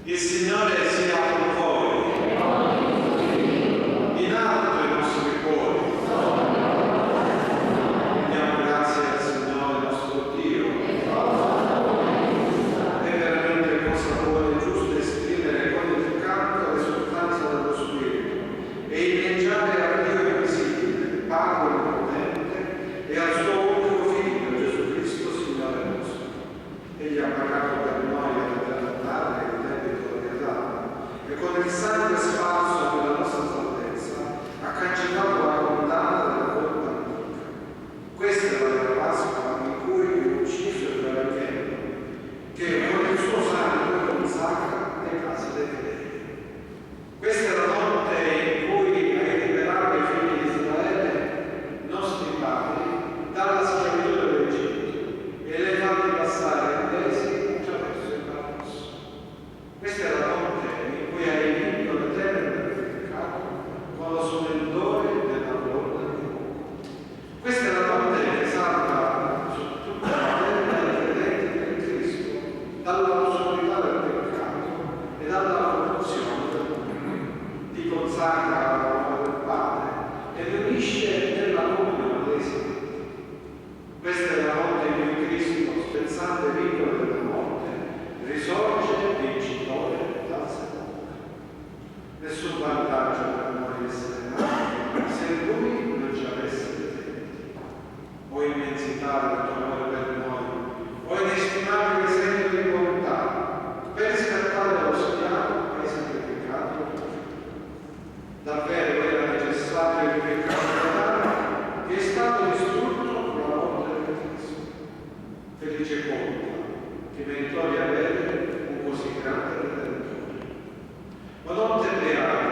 Il Signore sia con voi. In alto i nostri cuori. Diamo grazie al Signore nostro Dio. È veramente cosa buona e giusta esprimere con il canto l'esultanza dello Spirito e inneggiare a Dio invisibile, Padre onnipotente, e al suo unico Figlio, Gesù Cristo, Signore nostro. Egli ha pagato per noi e con il sangue sparso della nostra salvezza ha cancellato la condanna della colpa antica. Questa è la vera Pasqua in cui è ucciso il vero Evangelio, che con il suo sangue consacra le case dei fedeli. Questa è la notte in cui hai liberato i figli di Israele, nostri padri, dalla schiavitù dell'Egitto e le hai fatti passare illesi attraverso il Mar Rosso. Questa è la notte in cui hai vinto le tenebre del peccato con lo splendore della colonna di fuoco. Questa è la notte che salva su tutta la terra i credenti del Cristo dall'oscurità del peccato e dalla corruzione del mondo. Ti consacra all'amore del Padre e li unisce nella comunione dei santi. Questa è la notte in cui Cristo, spezzando il vincolo della morte, risorge vincitore dal sepolcro. Nessun vantaggio per noi essere nati se Lui non ci avesse detenti. O immensità del tuo amore per noi, o inestimabile segno di bontà, per riscattare lo schiavo che hai sacrificato il tuo Figlio. Davvero era necessario il peccato che è stato distrutto con la morte del Cristo. Felice colpa che meritò di avere un così grande Redentore. Ma notte beata,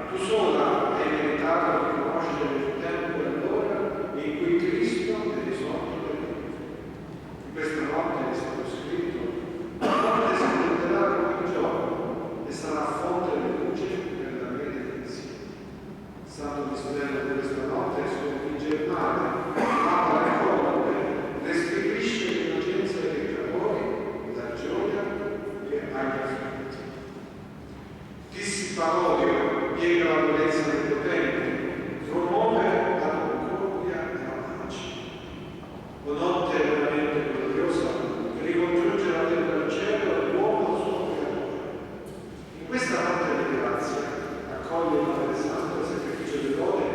tu sola hai meritato di conoscere il tempo e l'ora in cui Cristo è risorto per noi. In questa notte è stato scritto: la notte si splenderà come il giorno e sarà fonte di luce per la mia redenzione. Santo mistero di questa notte sconfigge il male, ama le colpe, restituisce l'innocenza dei peccatori, la gioia che agli afflitti. Dissiparorio piega la durezza dei potenti, promuove la concordia e la pace. O notte veramente gloriosa che ricongiunge la terra al cielo e l'uomo al suo creatore. In questa notte di grazia accoglie il Padre Santo il sacrificio di lode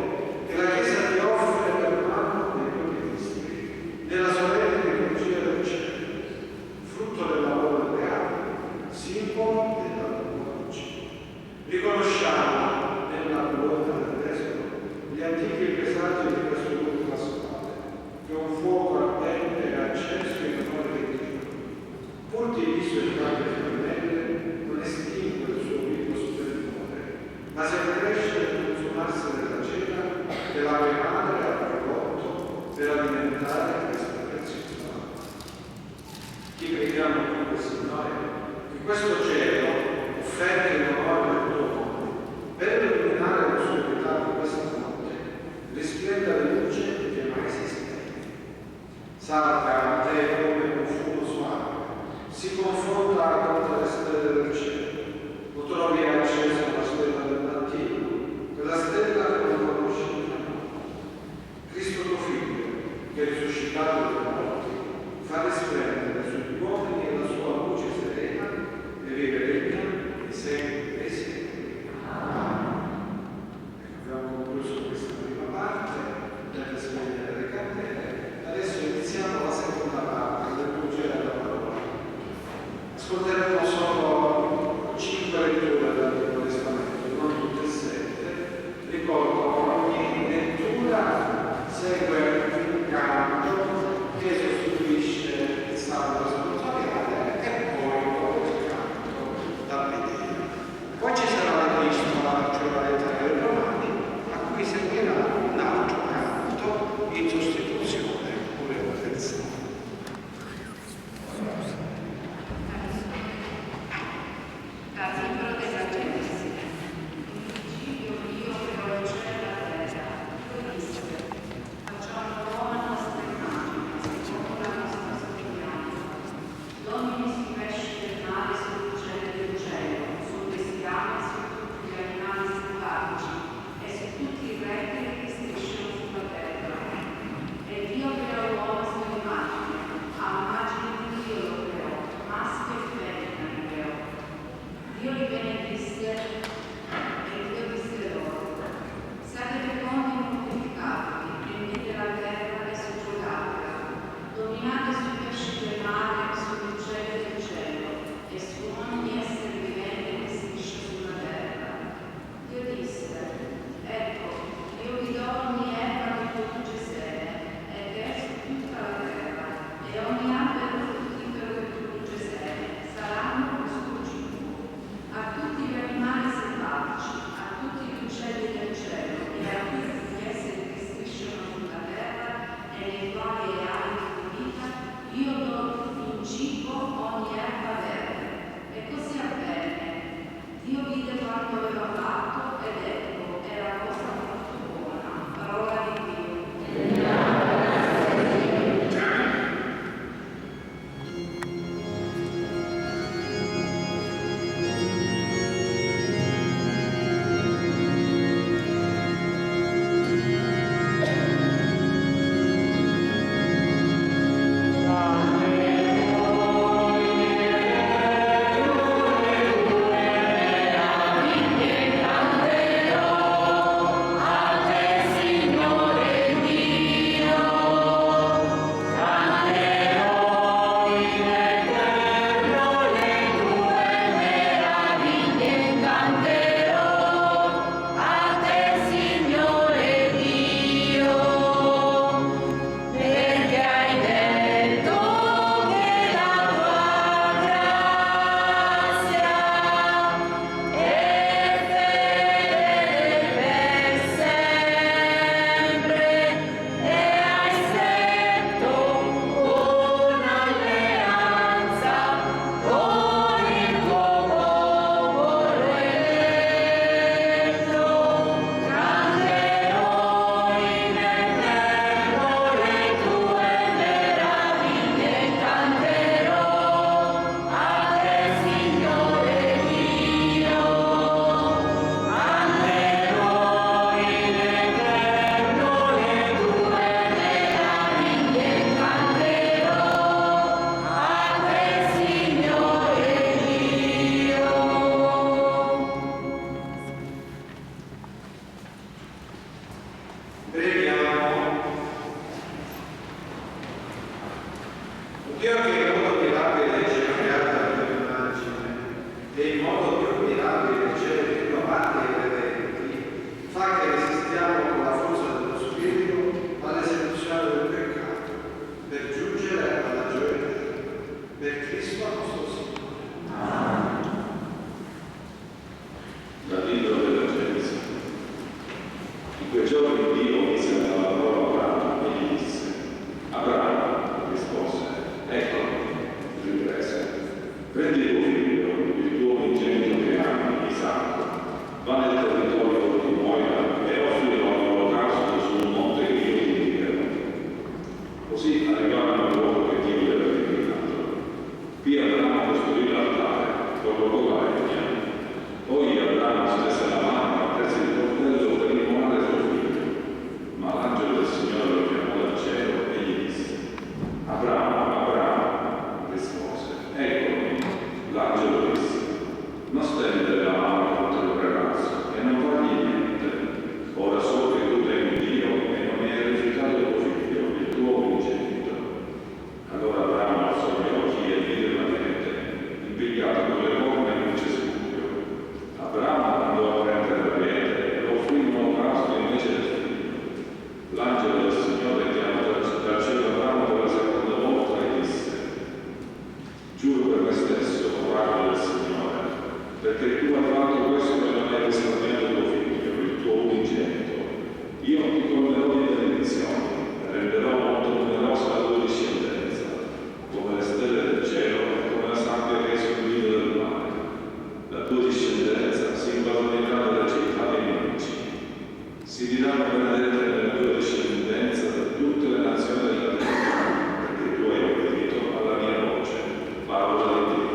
che la Chiesa ti offre per mano dei propri ministri nella solenne liturgia del cielo, frutto del lavoro delle armi, simbolo della tua luce. Riconosciamo nella colonna del Vescovo gli antichi presagi di questo culto pasquale, che un fuoco ardente è acceso in onore di Dio. Pur diviso in tante fiammelle, non estingue il suo vivo splendore, ma si accresce nel consumarsi della cena che la madre ha prodotto per alimentare questa preziosa. Ti preghiamo dunque, Signore, che questo cielo offende in onore del tuo nome, per illuminare l'oscurità di questa notte, risplenda di luce che mai si spegne. Salta a te come un fumo suave, si confronta con le stelle del cielo, lo trovi acceso la stella del mattino, quella stella che non conosci il tramonto. Cristo tuo Figlio, che è risuscitato dai morti, fa risplendere sugli uomini la sua luce serena e vive regna e sempre e sempre. Amen. Abbiamo concluso questa prima parte, potete spegnere le candele. Adesso iniziamo la seconda parte del Vangelo della parola. Ascolteremo solo 5 letture dell'Antico Testamento, non tutte e 7. Ricordo, ogni lettura segue un canto che sostituisce il salmo responsoriale e poi il canto da vedere. Poi ci sarà l'epistola, cioè la lettera dei Romani, a cui seguirà un altro canto in sostituzione pure del salmo. Cari legna. Poi Abramo stese la mano, prese il coltello per immolare suo figlio. Ma l'angelo del Signore lo chiamò dal cielo e gli disse: Abramo, Abramo, rispose. Eccomi. L'angelo disse: non stendere la mano contro il ragazzo e non fargli niente. Ora so che tu temi Dio e non mi hai rifiutato tuo figlio, il tuo unigenito. Allora Abramo alzò gli occhi e vide una pietre impigliata con le corna in un cespuglio. Abramo andò a prendere la pietre e lo offrì in olocausto invece del figlio. L'angelo del Signore chiamò dal cielo Abramo per la seconda volta e disse: giuro per me stesso, oracolo del Signore, perché tu hai fatto questo e non hai risparmiato tuo figlio, il tuo unigenito. Io ti colmerò di benedizioni e renderò molto numerosa la tua discendenza, come le stelle del cielo e come la sabbia che è sul lido del mare. La tua discendenza si impadronerà delle città dei nemici. Si diranno benedette nella tua discendenza da tutte le nazioni della terra, perché tu hai obbedito alla mia voce. Parola di Dio.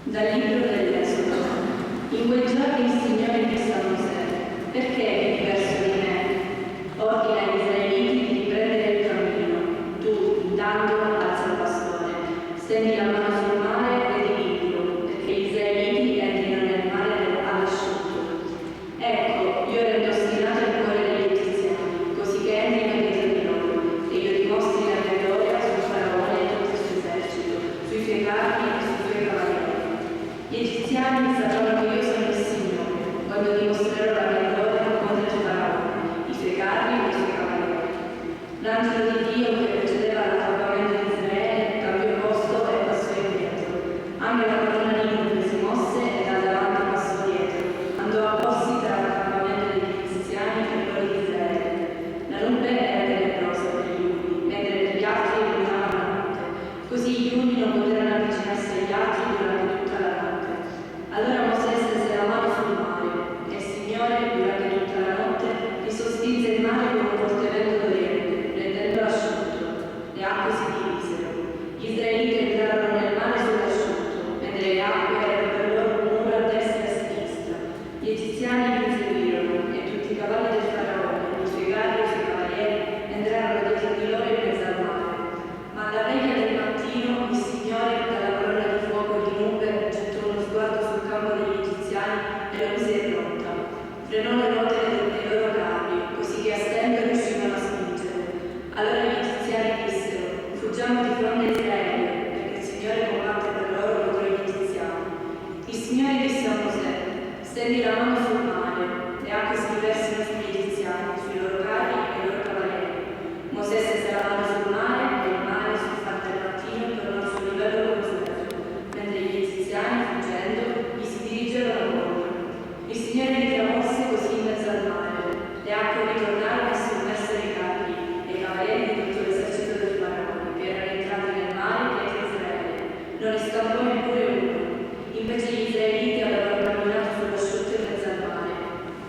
Dal libro dell'Esodo. In quei giorni il Signore disse a Mosè: perché hai diverso di me? Ordina agli israeliti di prendere il cammino. Tu, intanto, alza il bastone, stendi la mano sul mare e dividilo, perché gli israeliti entrino nel mare all'asciutto. Ecco, io rendo ostinato il cuore degli egiziani, così che entrino in mezzo di loro, e io dimostri la mia gloria sul faraone e tutto il suo esercito, sui suoi carri e sui suoi cavalieri. Gli egiziani sapranno che io sono il Signore, quando dimostrerò la mia gloria contro il faraone, i suoi carri e i suoi cavalieri. L'angelo di Dio che precedeva l'accampamento di Israele cambiò posto e passò indietro. Anche la colonna di nube si mosse e da davanti passò dietro. Andò a porsi tra l'accampamento degli egiziani e quello di Israele. La nube era tenebrosa per gli uni, mentre gli altri illuminavano la notte. Così gli uni non poterono avvicinarsi agli altri durante tutta la notte. Allora Mosè stese la mano sul mare, e il Signore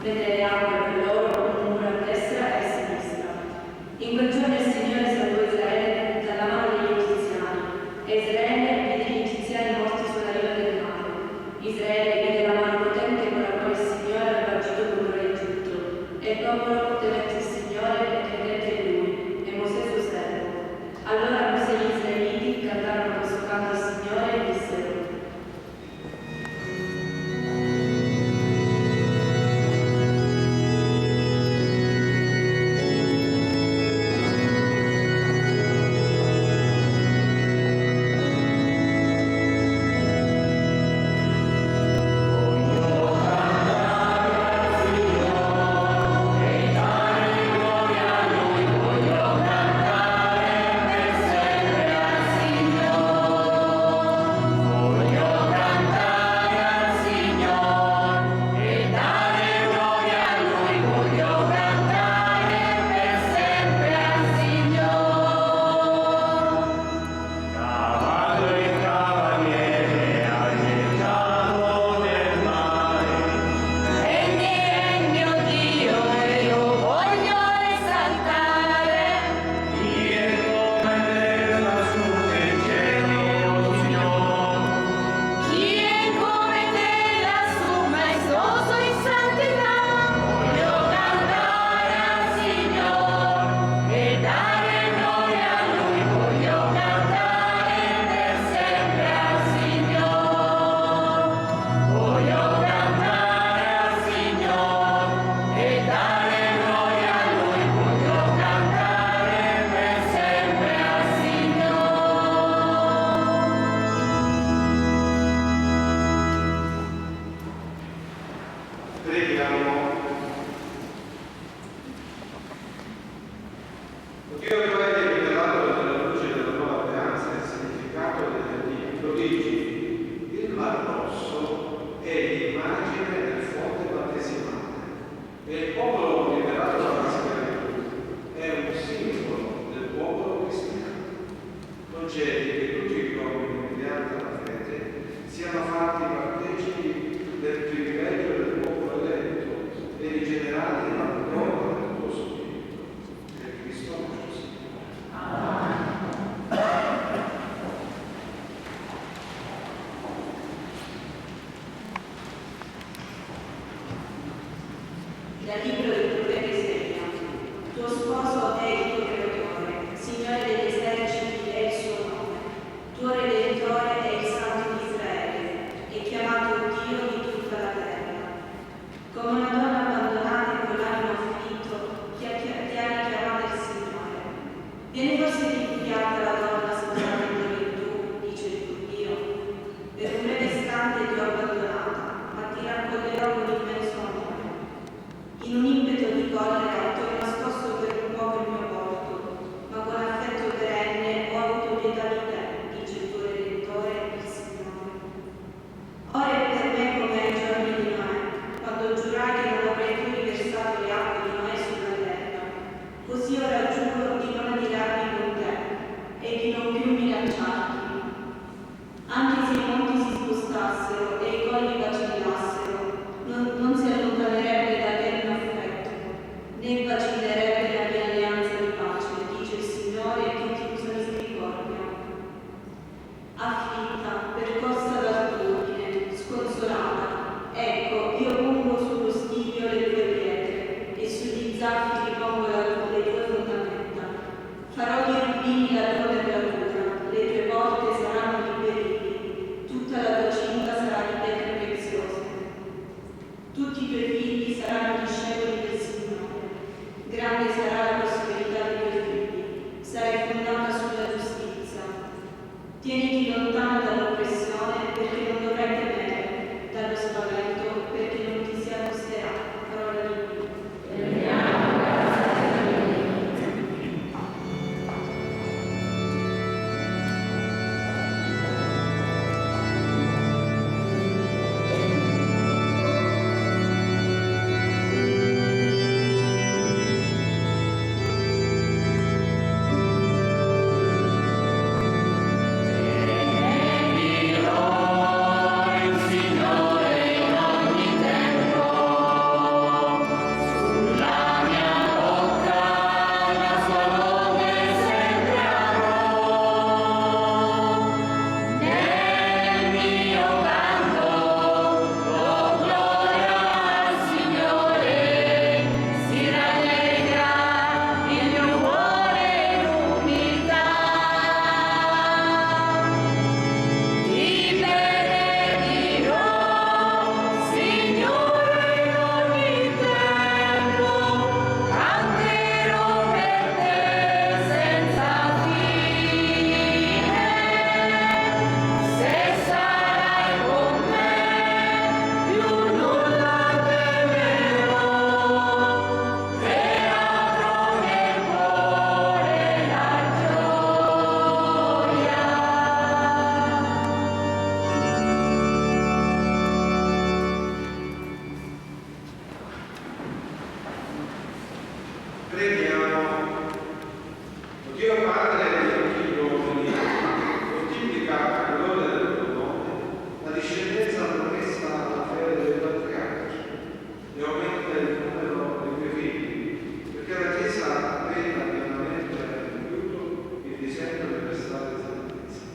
mentre le acque per loro un muro a destra e a sinistra. In quel giorno il Signore salvò Israele dalla mano degli egiziani, e Israele vide gli egiziani morti sulla riva del mare. Israele vide la mano potente con la quale il Signore aveva agito contro l'Egitto, e il popolo temette il Signore e credette in lui, e Mosè suo servo. Allora Mosè e gli israeliti cantarono questo canto al Signore e dissero: dal libro del profeta Isaia: tuo sposo è il tuo creatore, Signore degli eserciti è il suo nome, tuo Redentore è il Santo di Israele, è chiamato Dio di tutta la terra. Come una donna abbandonata e con l'animo afflitto, ti ha richiamato il Signore. Viene forse ripudiata la donna sposata in gioventù, dice il tuo Dio. Per un breve istante ti ho abbandonata, ma ti raccoglierò con immenso amore. In un impeto di collera ti ho nascosto per un po' il mio volto, ma con affetto perenne ho avuto pietà di te, dice il tuo Preghiamo. Dio Padre di tutti gli uomini, moltiplica a gloria del tuo nome la discendenza promessa alla fede dei patriarchi e aumenta il numero dei tuoi figli, perché la Chiesa veda pienamente compiuto il disegno universale di salvezza,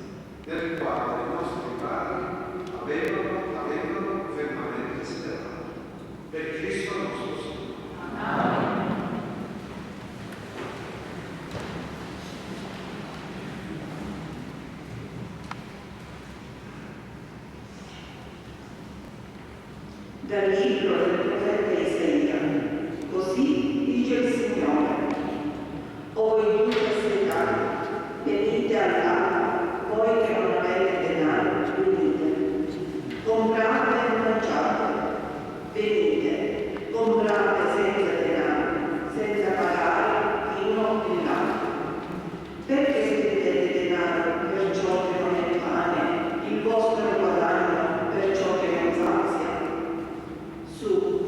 nel quale i nostri padri avevano fermamente sperato. Per Cristo nostro Signore. Amen. Dal libro del profeta Isaia. Così dice il Signore: o voi tutti assetati, venite all'acqua, voi che non avete denaro, venite. Comprate e mangiate, venite. Comprate senza denaro, senza pagare vino e latte. Perché spendete denaro per ciò che non è pane, il vostro guadagno per ciò che non sazia? Su,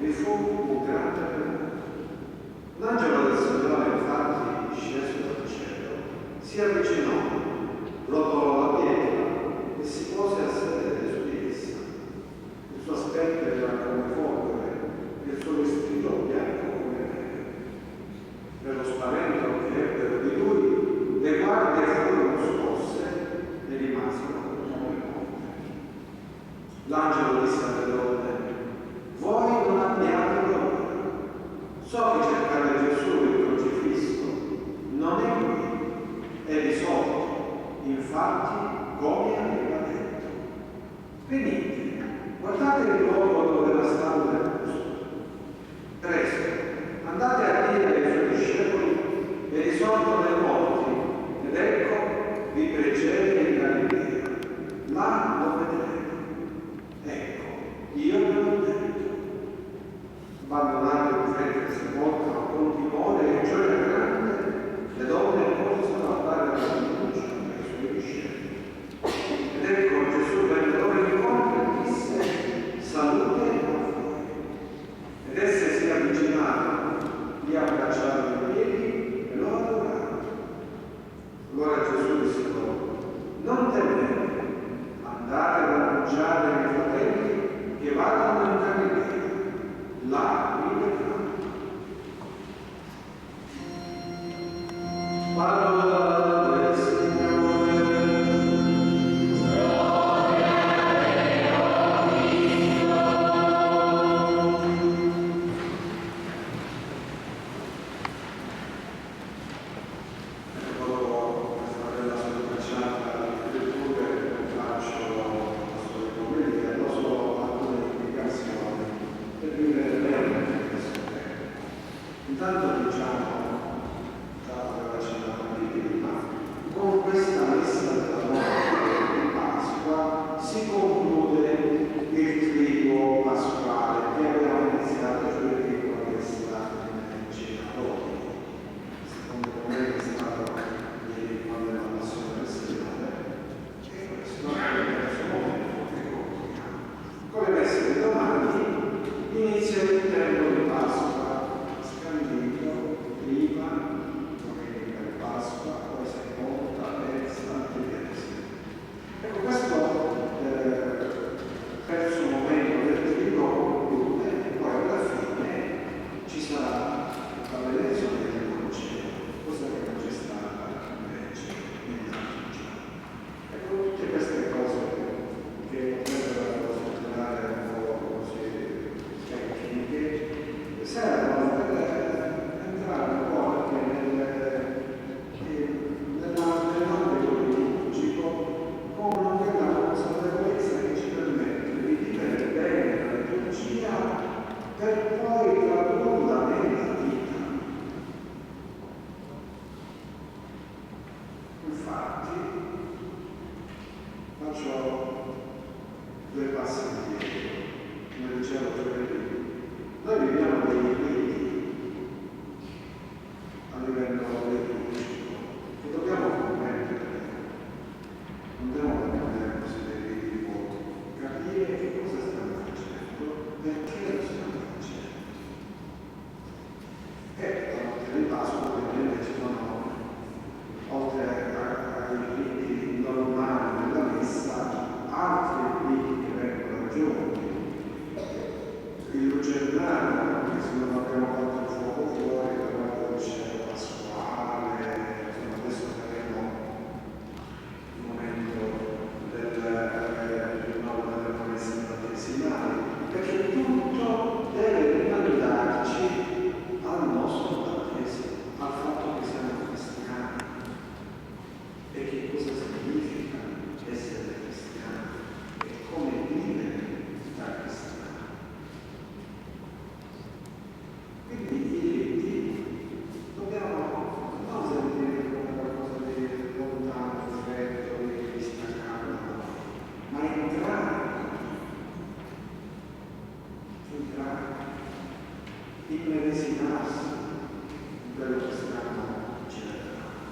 vi fu un grande terremoto. L'angelo del Signore, infatti, sceso dal cielo, si avvicinò, rotolò la pietra e si pose a sedere su di essa. Il suo aspetto era come polvere e il suo vestito bianco come neve. Per lo spavento che ebbero di lui, le guardie furono scosse e rimasero come morte. L'angelo disse alle donne: voi non abbiate paura. So che cercate Gesù il crocifisso, non è qui, è risorto, infatti come aveva detto. Venite, guardate il luogo dove era stato deposto. Presto, andate a dire ai suoi discepoli: è risorto dai morti, ed ecco vi precede in Galilea, là lo vedrete. Ecco, io ve l'ho detto. Abbandonato il prete sepolcro con timore e gioia grande, le donne corsero a dare la fiducia ai suoi discepoli. Ed ecco Gesù venne loro incontro e disse: salute a voi. Ed esse si avvicinarono, li abbracciarono i piedi e lo adorarono. Allora Gesù disse loro: non temete, andate ad annunciare ai miei fratelli che vadano in Galilea, là mi vedranno. Parola del Signore. Dopo questa bella scorciata di letture faccio la storia pometrica, non solo alcune indicazioni per vivere bene questo tempo. Intanto diciamo, già aveva citato prima, con questa messa della notte di Pasqua si conclude il triduo pasquale che aveva iniziato giovedì con la messa in Cenacoli. Secondo me è stato ieri quando è la passione del Signore, e questo è il suo momento che concludiamo. Con le messe di domani inizia il tempo di Pasqua, scandito, prima, domenica di Pasqua, poi seconda, terza e terza. Ecco, questo terzo momento del triduo conclude e poi alla fine ci sarà la benedizione del Concilio, cosa che non c'è stata invece negli altri giorni. Ecco, tutte queste cose che potrebbero sembrare un po' così tecniche servono per entrare un po' anche nell'ambito liturgico con quella consapevolezza che ci permette di vivere bene la liturgia per poi tradurla nella vita. Infatti, faccio due passi indietro, come dicevo giovedì. Noi viviamo dei limiti a livello liturgico che dobbiamo comprendere. Non dobbiamo comprendere così dei limiti, capire che cosa stiamo facendo, perché lo stiamo facendo. E la notte di Pasqua ovviamente ci sono, oltre ai riti normali della messa, altri riti che vengono aggiunti. Il lucernario, che se non abbiamo fatto il fuoco fuori, però il cielo pasquale, insomma adesso faremo il momento del rinnovo delle promesse battesimali, perché tutto deve rimandarci al nostro battesimo, al fatto che siamo cristiani e che cosa significa essere cristiani e come vivere da cristiani. Quindi i riti dobbiamo non sentire come qualcosa di lontano, freddo, di distaccato, ma entrare, immedesimarsi in quello che stiamo celebrando.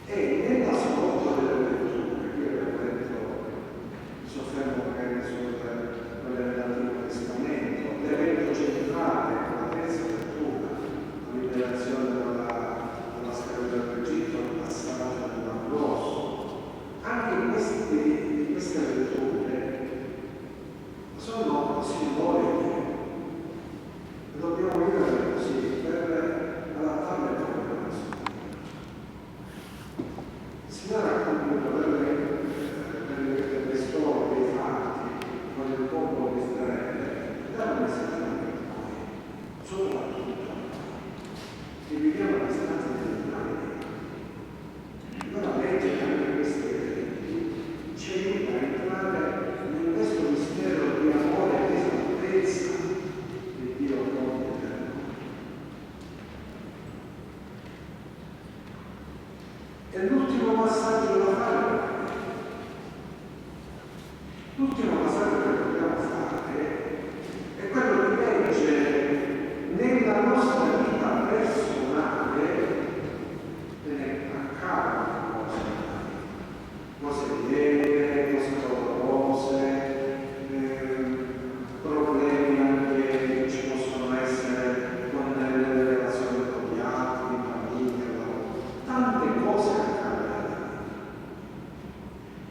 E nell'ascolto delle letture, qui abbiamo detto, mi soffermo magari solo per quelle dell'Antico Testamento, così vuole Dio. E dobbiamo vivere così per adattarle proprio alla nostra vita. Il Signore ha compiuto delle storie, dei fatti con il popolo di Israele, da un messaggio per noi, soprattutto che viviamo a distanza degli anni. Allora leggere anche questi eventi ci aiuta a entrare in questo mistero di amore e di salvezza che Dio compie per noi. E l'ultimo passaggio da fare, l'ultimo passaggio che dobbiamo fare è quello di leggere nella nostra vita personale, ne accadono cose lieve, cose dolorose, problemi anche che ci possono essere con le relazioni con gli altri, in famiglia, tante cose accadono.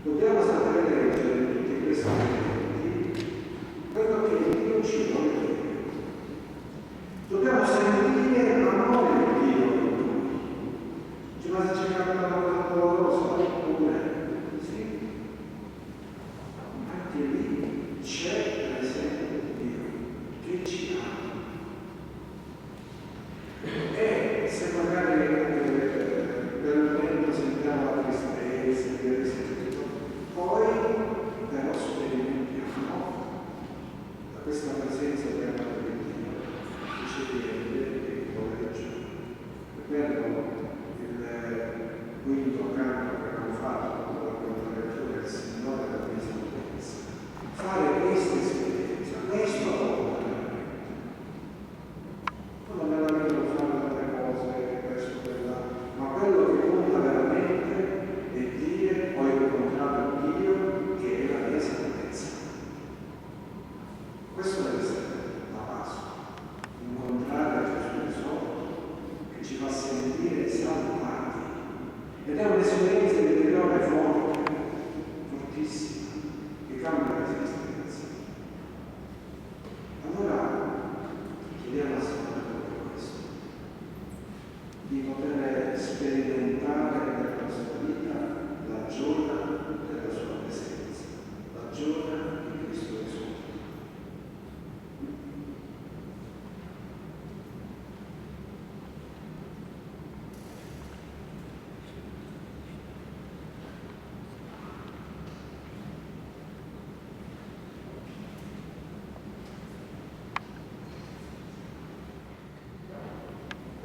Dobbiamo sapere leggere in tutti questi momenti quello che Dio ci vuole dire. Dobbiamo sentire l'amore di Dio in noi. Ma se ci capita una cosa dolorosa, oppure sì, anche lì c'è l'esempio di Dio che ci ama. E se magari per un momento sentiamo la tristezza, il risentimento, poi però sperimentiamo da questa presenza di amore di Dio che ci riempie e corregge. È bello il quinto canto che abbiamo fatto con la controlettura del Signore della mia salvezza. Fare questa esperienza, questo lavoro veramente. Non me la vedo fare tante cose, questo, quella, ma quello che conta veramente è dire ho incontrato Dio che è la mia salvezza. Questo deve essere la Pasqua, incontrare Gesù sotto che ci fa sentire salvati. Ed è un'esperienza interiore forte, fortissima, che cambia l'esistenza. Allora chiediamo al Signore proprio questo, di poter sperimentare nella nostra vita la gioia della sua presenza, la gioia di Cristo Gesù.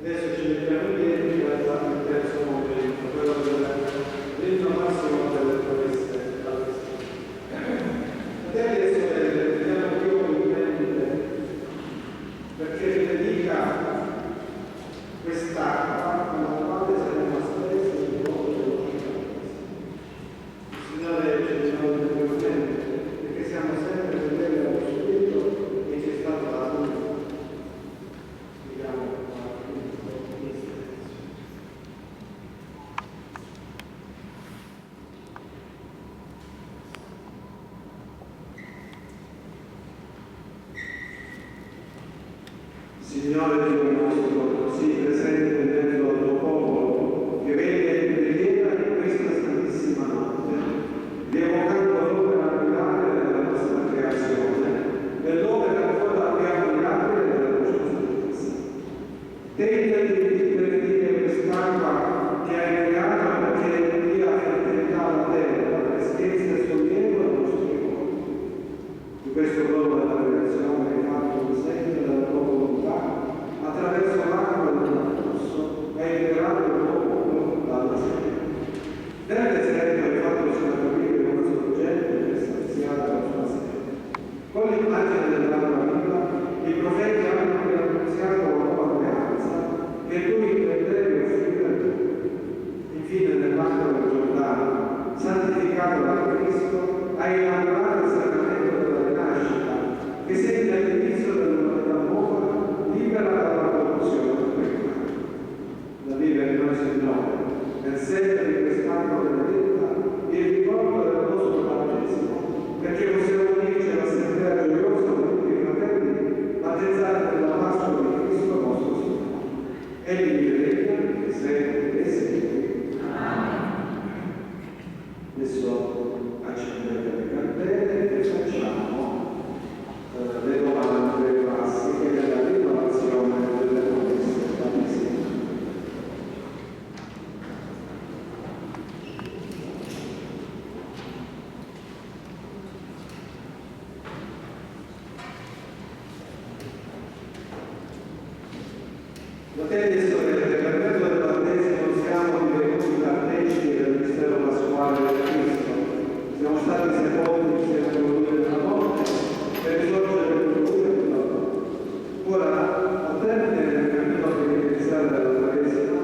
Adesso ci mettiamo in piedi per il terzo momento, quello del rinnovazione delle promesse alla Cristo. Fratelli e sorelle, vediamo più in mente perché predica quest'acqua con la quale saremo aspresi sul mondo dello Il Signore ci dice perché siamo sempre fedeli allo Spirito e ci è stato dato Signore Dio nostro, sii presente in mezzo al tuo popolo, che vede in preghiera in questa santissima notte, rievocando l'opera militare della nostra creazione, nell'opera ancora più ammirabile della tua giustizia. Degnati di benedire quest'acqua che hai creato perché dia fertilità alla terra, freschezza e sollievo ai nostri cuori. Di questo dono della creazione hai fatto un segno della tua volontà, attraverso l'acqua del tuo corso hai liberato il tuo popolo dalla sete. Nel deserto hai fatto scaturire una sorgente per saziare la sua sete. Con l'immagine dell'acqua viva, i profeti hanno preannunziato la nuova alleanza che tu intendevi offrire a tutti. Infine, nell'acqua del Giordano, santificato da Cristo, hai inaugurato il sacramento della rinascita, che segna l'inizio dell'umanità nuova, libera dalla corruzione del peccato. Da vivere noi, Signore, nel segno di quest'acqua benedetta, il ricordo del nostro battesimo, perché possiamo unirci all'assemblea gioiosa di Fratelli e sorelle, per mezzo del battesimo siamo divenuti partecipi del mistero pasquale del Cristo. Siamo stati sepolti insieme con lui nella morte per risorgere con lui nella morte. Ora, al termine del cammino penitenziale della Chiesa,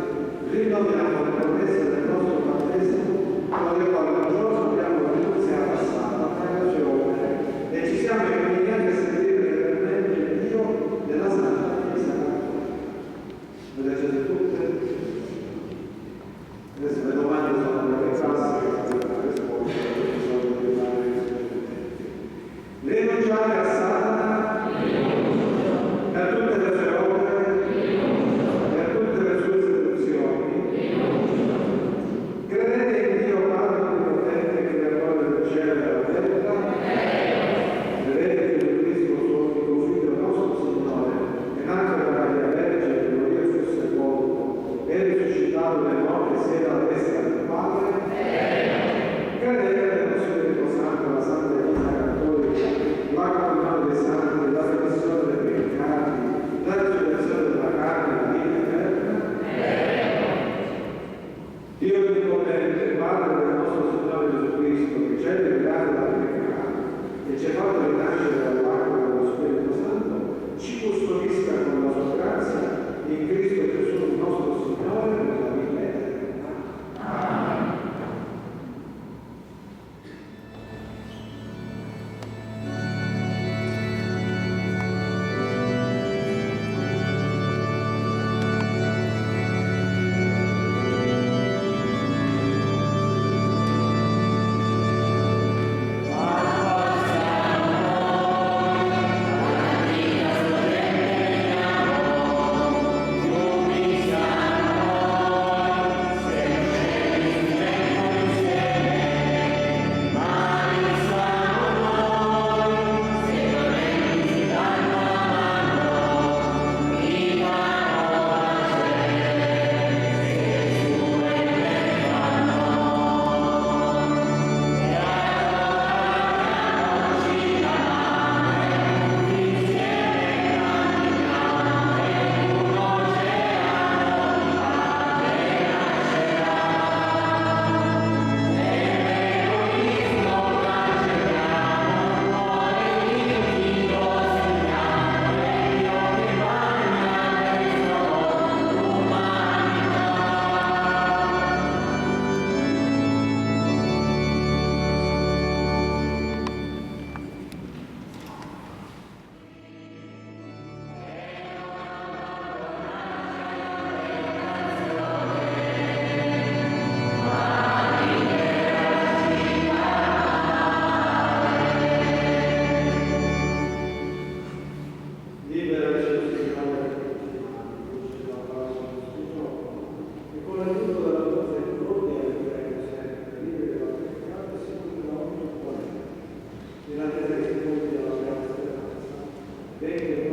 rinnoviamo le promesse del nostro battesimo, con le quali un giorno abbiamo la rinunzia passata tra le sue opere e ci siamo impegnati a servire realmente il Dio della Santa Chiesa Cattolica. Le leggete tutte? Adesso le domande sono quelle classiche per rispondere. Rinunciare a Satana per tutte le sue opere, per tutte le sue seduzioni. Credete in Dio Padre Onnipotente, Creatore del cielo e della terra? Credete in Gesù Cristo, suo unico Figlio, nostro Signore, che nacque da Maria Vergine, che morì e fu sepolto, e risuscitato dai morti e siede alla destra del Padre? Credete nello Spirito Santo, la Santa Chiesa Cattolica, la comunione dei santi, la remissione dei peccati, la risurrezione della carne e la vita eterna? Dio Onnipotente, Padre del nostro Signore Gesù Cristo, che ci ha liberato dal peccato e ci ha fatto rinascere dall'acqua dello Spirito Santo, ci custodisca con la sua grazia in Cristo Gesù, il nostro Signore, per la vita eterna. Amen. Vedi